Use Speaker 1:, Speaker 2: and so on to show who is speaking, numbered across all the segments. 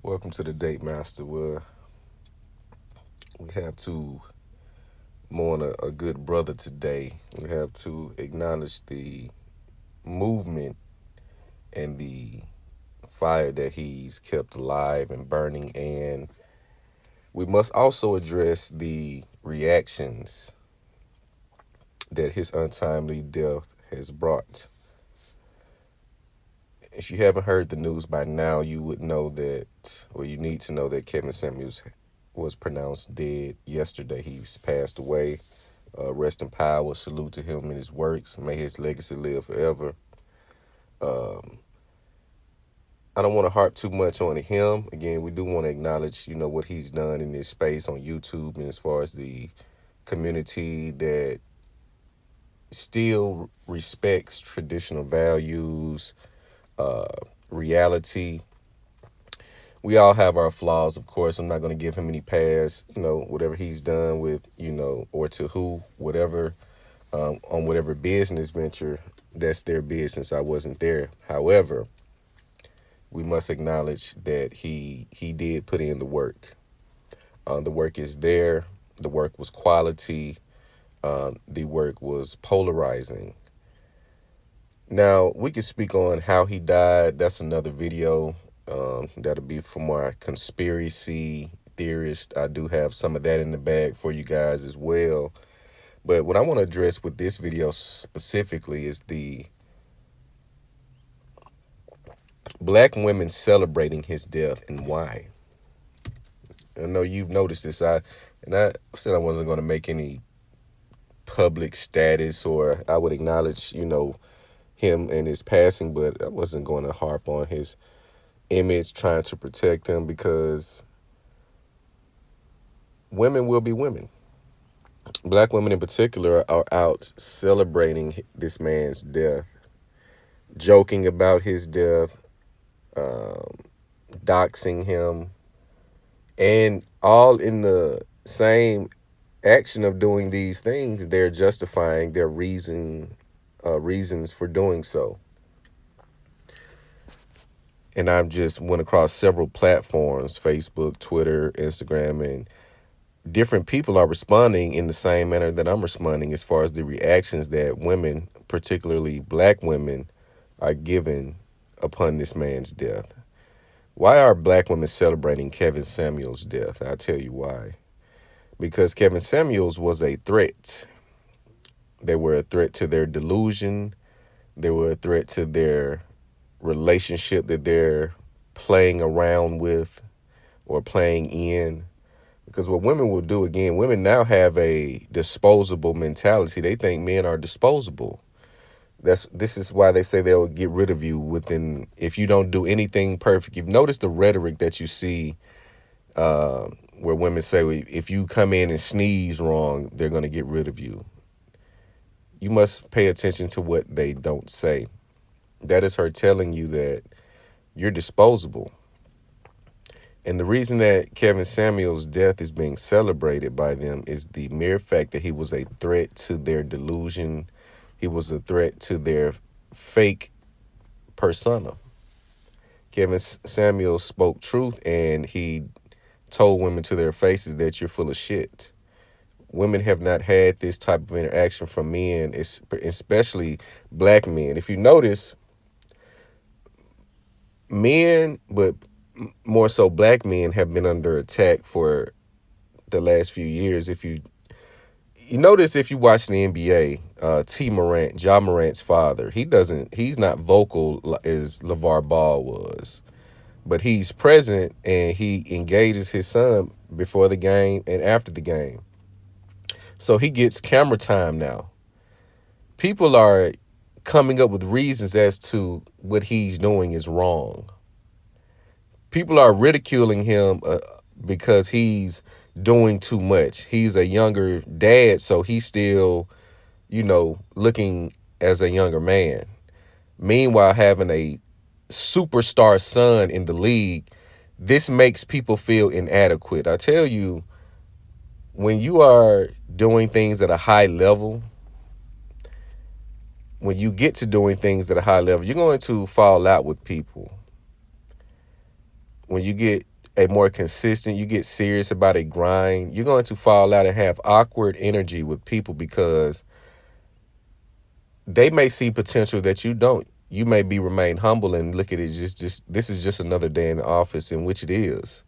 Speaker 1: Welcome to the Date Master, where we have to mourn a good brother today. We have to acknowledge the movement and the fire that he's kept alive and burning, and we must also address the reactions that his untimely death has brought. If you haven't heard the news by now, you would know that, or you need to know that Kevin Samuels was pronounced dead yesterday. He's passed away. Rest in power. Salute to him and his works. May his legacy live forever. Um, I don't want to harp too much on him. Again, we do want to acknowledge, what he's done in this space on YouTube and as far as the community that still respects traditional values, uh, reality. We all have our flaws, of course. I'm not going to give him any pass, whatever he's done with, or to who, whatever, on whatever business venture, that's their business. I wasn't there. However, we must acknowledge that he did put in the work. The work is there. The work was quality. The work was polarizing. Now, we could speak on how he died. That's another video. That'll be for my conspiracy theorist. I do have some of that in the bag for you guys as well. But what I want to address with this video specifically is the black women celebrating his death and why. I know you've noticed this. I said I wasn't going to make any public status, or I would acknowledge, him and his passing, but I wasn't going to harp on his image, trying to protect him, because women will be women. Black women in particular are out celebrating this man's death, joking about his death, um, doxing him, and all in the same action of doing these things, they're justifying their reasons for doing so. And I've just went across several platforms, Facebook, Twitter, Instagram, and different people are responding in the same manner that I'm responding as far as the reactions that women, particularly black women, are giving upon this man's death. Why are black women celebrating Kevin Samuels' death? I'll tell you why. Because Kevin Samuels was a threat. They were a threat to their delusion. They were a threat to their relationship that they're playing around with or playing in. Because what women will do, again, women now have a disposable mentality. They think men are disposable. This is why they say they'll get rid of you if you don't do anything perfect. You've noticed the rhetoric that you see where women say, if you come in and sneeze wrong, they're going to get rid of you. You must pay attention to what they don't say. That is her telling you that you're disposable. And the reason that Kevin Samuels' death is being celebrated by them is the mere fact that he was a threat to their delusion. He was a threat to their fake persona. Kevin Samuels spoke truth, and he told women to their faces that you're full of shit. Women have not had this type of interaction from men, especially black men. If you notice, men, but more so black men, have been under attack for the last few years. If you notice, if you watch the NBA, T. Morant, Ja Morant's father, he's not vocal as LeVar Ball was, but he's present and he engages his son before the game and after the game. So he gets camera time now. People are coming up with reasons as to what he's doing is wrong. People are ridiculing him because he's doing too much. He's a younger dad, so he's still, looking as a younger man. Meanwhile, having a superstar son in the league, this makes people feel inadequate. I tell you, when you are doing things at a high level, when you get to doing things at a high level, you're going to fall out with people. When you get a more consistent, you get serious about a grind, you're going to fall out and have awkward energy with people because they may see potential that you don't. You may be remain humble and look at it just this is just another day in the office, in which it is.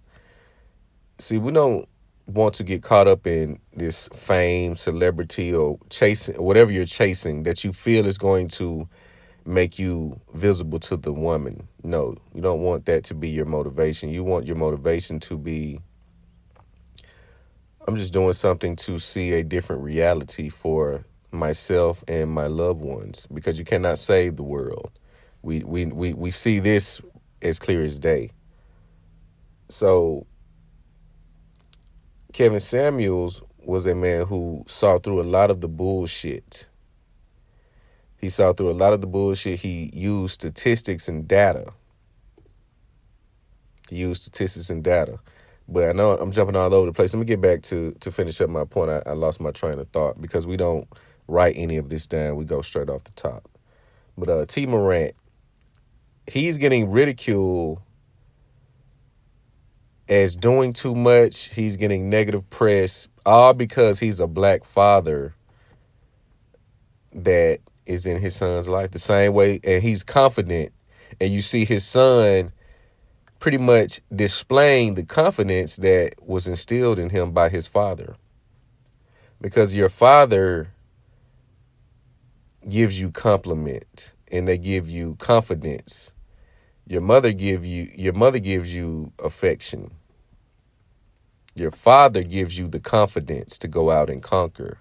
Speaker 1: See, we don't want to get caught up in this fame, celebrity, or chasing whatever you're chasing that you feel is going to make you visible to the woman. No, you don't want that to be your motivation. You want your motivation to be, I'm just doing something to see a different reality for myself and my loved ones, because you cannot save the world. We see this as clear as day. So Kevin Samuels was a man who saw through a lot of the bullshit. He saw through a lot of the bullshit. He used statistics and data. But I know I'm jumping all over the place. Let me get back to finish up my point. I lost my train of thought because we don't write any of this down. We go straight off the top. But T. Morant, he's getting ridiculed as doing too much. He's getting negative press, all because he's a black father that is in his son's life the same way. And he's confident. And you see his son pretty much displaying the confidence that was instilled in him by his father. Because your father gives you compliment and they give you confidence. Your mother gives you affection. Your father gives you the confidence to go out and conquer.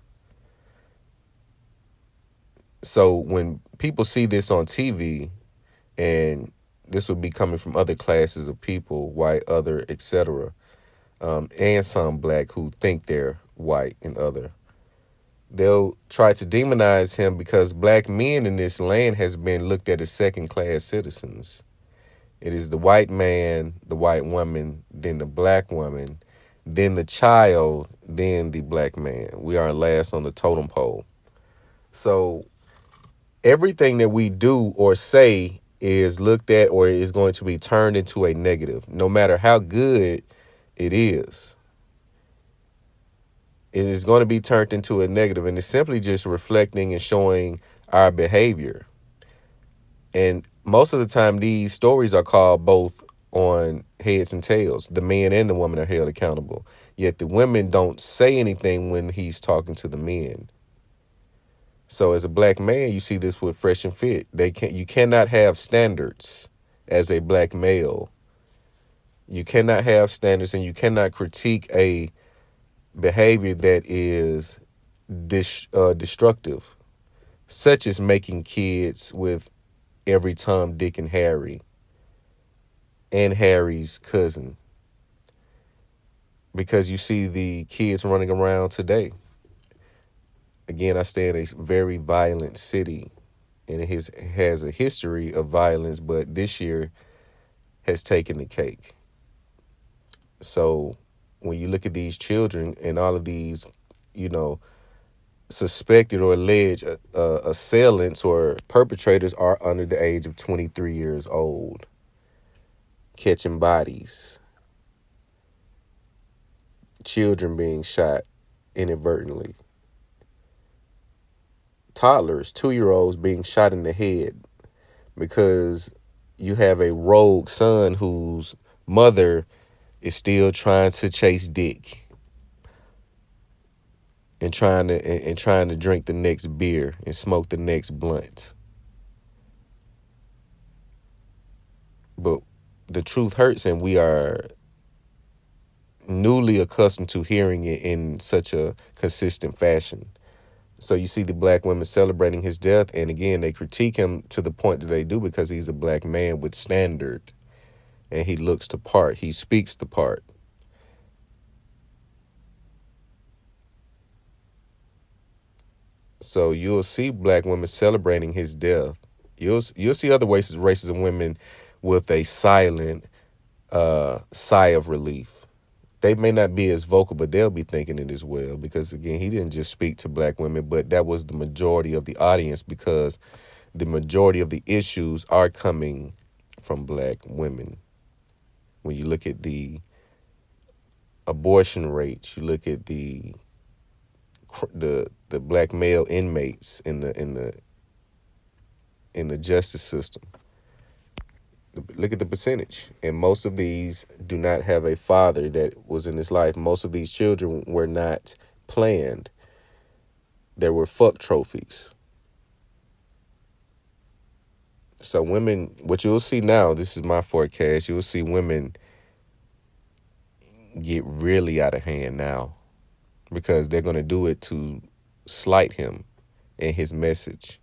Speaker 1: So when people see this on TV, and this would be coming from other classes of people, white, other, etc., and some black who think they're white and other, they'll try to demonize him because black men in this land has been looked at as second-class citizens. It is the white man, the white woman, then the black woman, then the child, then the black man. We are last on the totem pole. So everything that we do or say is looked at or is going to be turned into a negative, no matter how good it is. It is going to be turned into a negative, and it's simply just reflecting and showing our behavior. And most of the time, these stories are called both on heads and tails. The man and the woman are held accountable. Yet the women don't say anything when he's talking to the men. So as a black man, you see this with Fresh and Fit. You cannot have standards as a black male. You cannot have standards, and you cannot critique a behavior that is destructive, such as making kids with every Tom, Dick, and Harry, and Harry's cousin. Because you see the kids running around today. Again, I stay in a very violent city, and it has a history of violence, but this year has taken the cake. So when you look at these children and all of these, you know, suspected or alleged assailants or perpetrators are under the age of 23 years old, catching bodies, children being shot inadvertently, toddlers, 2-year-olds being shot in the head because you have a rogue son whose mother is still trying to chase dick and trying to drink the next beer and smoke the next blunt. But the truth hurts, and we are newly accustomed to hearing it in such a consistent fashion. So you see the black women celebrating his death, and again, they critique him to the point that they do because he's a black man with standard, and he looks the part. He speaks the part. So you'll see black women celebrating his death. You'll see other races of women with a silent sigh of relief. They may not be as vocal, but they'll be thinking it as well. Because again, he didn't just speak to black women, but that was the majority of the audience, because the majority of the issues are coming from black women. When you look at the abortion rates, you look at the black male inmates in the justice system. Look at the percentage, and most of these do not have a father that was in his life. Most of these children were not planned. There were fuck trophies. So women, what you'll see now, this is my forecast, you'll see women get really out of hand now because they're going to do it to slight him and his message.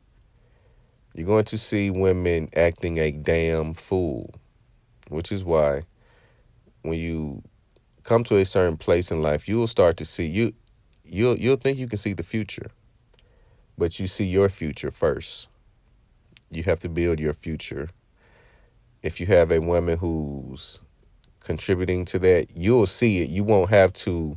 Speaker 1: You're going to see women acting a damn fool, which is why when you come to a certain place in life, you'll start to see you'll think you can see the future, but you see your future first. You have to build your future. If you have a woman who's contributing to that, you'll see it. You won't have to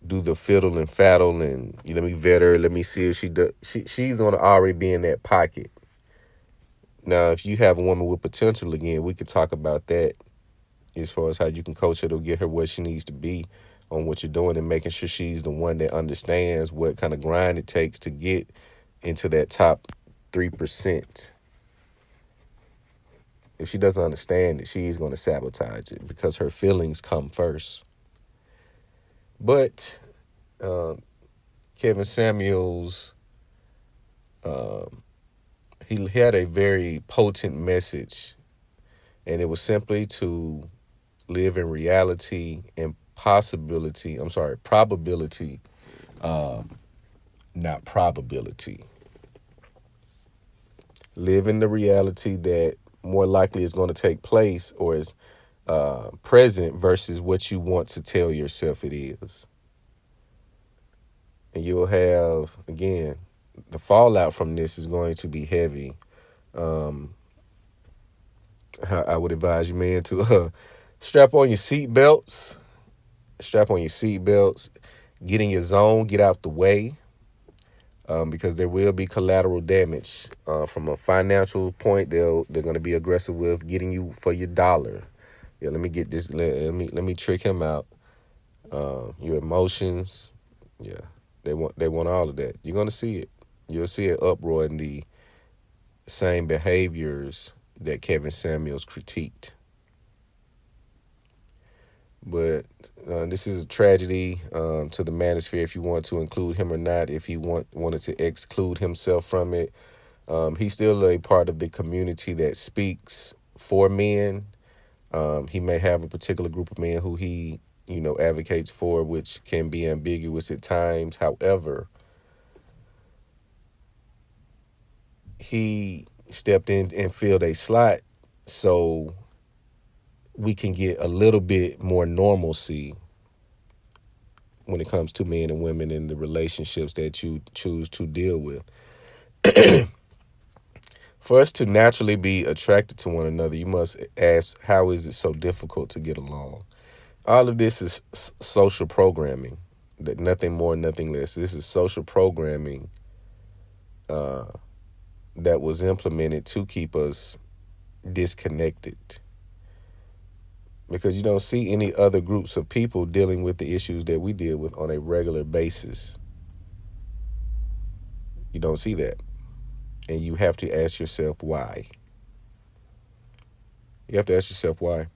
Speaker 1: do the fiddle and faddle and let me vet her, let me see if she does. She's gonna already be in that pocket. Now, if you have a woman with potential again, we could talk about that as far as how you can coach her to get her where she needs to be on what you're doing and making sure she's the one that understands what kind of grind it takes to get into that top 3%. If she doesn't understand it, she's going to sabotage it because her feelings come first. But Kevin Samuels, he had a very potent message, and it was simply to live in reality and probability, not probability. Live in the reality that more likely is going to take place or is present versus what you want to tell yourself it is. And you'll have, again, the fallout from this is going to be heavy. I would advise you, man, to strap on your seatbelts. Get in your zone, get out the way, because there will be collateral damage. From a financial point, they're going to be aggressive with getting you for your dollar. Yeah, let me get this. Let me trick him out. Your emotions, yeah, they want all of that. You're going to see it. You'll see an uproar in the same behaviors that Kevin Samuels critiqued. But this is a tragedy to the manosphere, if you want to include him or not. If he wanted to exclude himself from it, he's still a part of the community that speaks for men. He may have a particular group of men who he, advocates for, which can be ambiguous at times. However, he stepped in and filled a slot so we can get a little bit more normalcy when it comes to men and women in the relationships that you choose to deal with. For us to naturally be attracted to one another, you must ask, how is it so difficult to get along? All of this is social programming, that nothing more, nothing less. This is social programming that was implemented to keep us disconnected. Because you don't see any other groups of people dealing with the issues that we deal with on a regular basis. You don't see that. And you have to ask yourself why. You have to ask yourself why.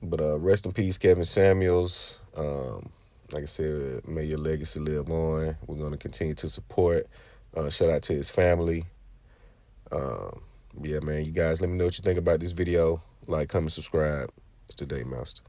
Speaker 1: But rest in peace, Kevin Samuels. Like I said, may your legacy live on. We're going to continue to support. Shout out to his family. Yeah, man, you guys, let me know what you think about this video. Like, comment, subscribe. It's the Day Master.